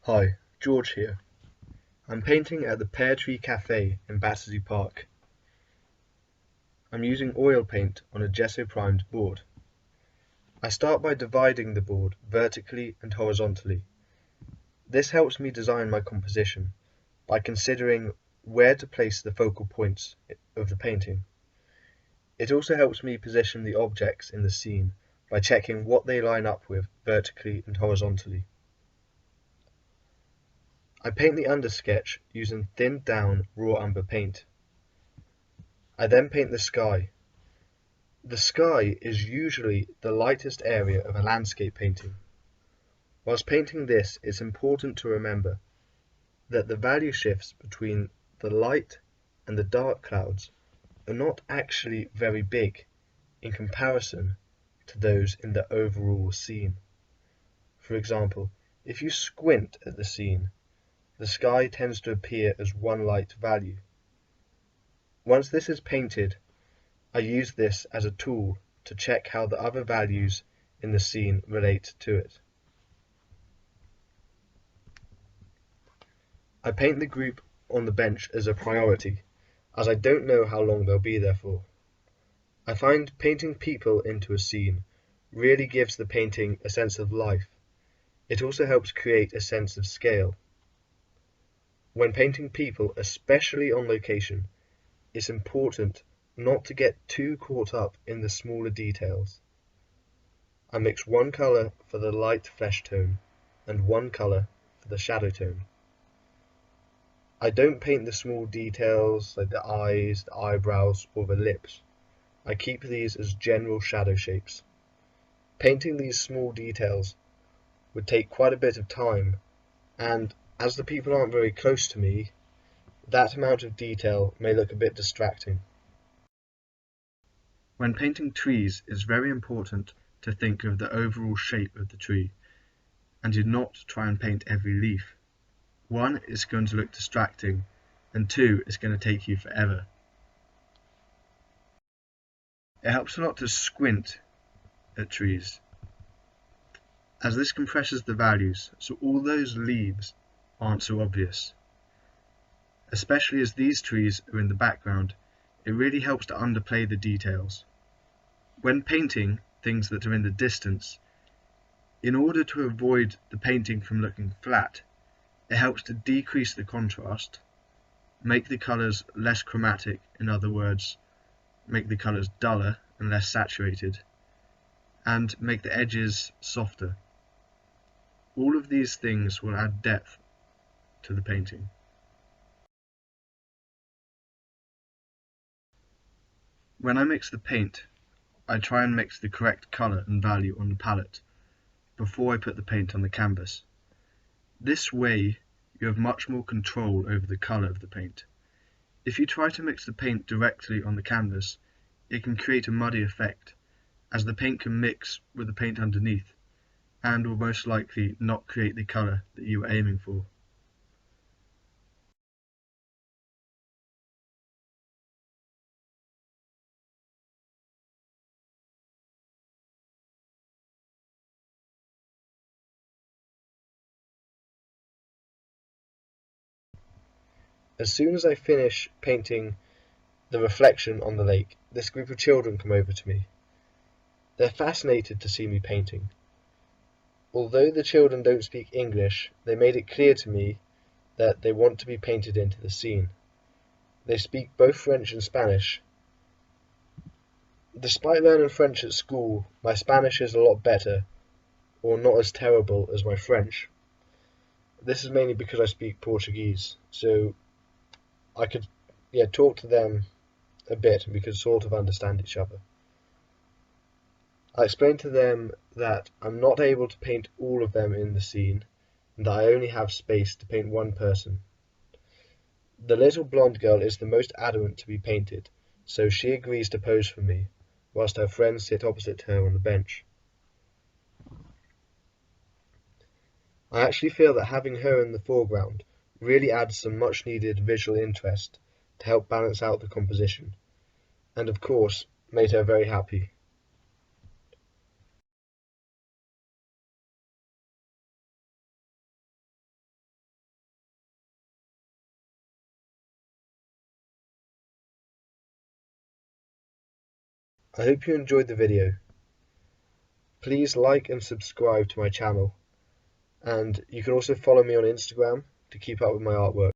Hi, George here. I'm painting at the Pear Cafe in Battersea Park. I'm using oil paint on a gesso primed board. I start by dividing the board vertically and horizontally. This helps me design my composition by considering where to place the focal points of the painting. It also helps me position the objects in the scene by checking what they line up with vertically and horizontally. I paint the undersketch using thinned down raw umber paint. I then paint the sky. The sky is usually the lightest area of a landscape painting. Whilst painting this, it's important to remember that the value shifts between the light and the dark clouds are not actually very big in comparison to those in the overall scene. For example, if you squint at the scene, the sky tends to appear as one light value. Once this is painted, I use this as a tool to check how the other values in the scene relate to it. I paint the group on the bench as a priority, as I don't know how long they'll be there for. I find painting people into a scene really gives the painting a sense of life. It also helps create a sense of scale. When painting people, especially on location, it's important not to get too caught up in the smaller details. I mix one colour for the light flesh tone and one colour for the shadow tone. I don't paint the small details like the eyes, the eyebrows or the lips. I keep these as general shadow shapes. Painting these small details would take quite a bit of time, and as the people aren't very close to me, that amount of detail may look a bit distracting. When painting trees, it's very important to think of the overall shape of the tree and do not try and paint every leaf. One, it's going to look distracting, and two, it's going to take you forever. It helps a lot to squint at trees, as this compresses the values so all those leaves aren't so obvious. Especially as these trees are in the background, it really helps to underplay the details. When painting things that are in the distance, in order to avoid the painting from looking flat, it helps to decrease the contrast, make the colours less chromatic, in other words, make the colours duller and less saturated, and make the edges softer. All of these things will add depth to the painting. When I mix the paint, I try and mix the correct colour and value on the palette before I put the paint on the canvas. This way you have much more control over the colour of the paint. If you try to mix the paint directly on the canvas, it can create a muddy effect, as the paint can mix with the paint underneath and will most likely not create the colour that you were aiming for. As soon as I finish painting the reflection on the lake, this group of children come over to me. They're fascinated to see me painting. Although the children don't speak English, they made it clear to me that they want to be painted into the scene. They speak both French and Spanish. Despite learning French at school, my Spanish is a lot better, or not as terrible as my French. This is mainly because I speak Portuguese, so I could talk to them a bit and we could sort of understand each other. I explained to them that I'm not able to paint all of them in the scene and that I only have space to paint one person. The little blonde girl is the most adamant to be painted, so she agrees to pose for me, whilst her friends sit opposite her on the bench. I actually feel that having her in the foreground really adds some much needed visual interest to help balance out the composition, and of course made her very happy. I hope you enjoyed the video. Please like and subscribe to my channel, and you can also follow me on Instagram to keep up with my artwork.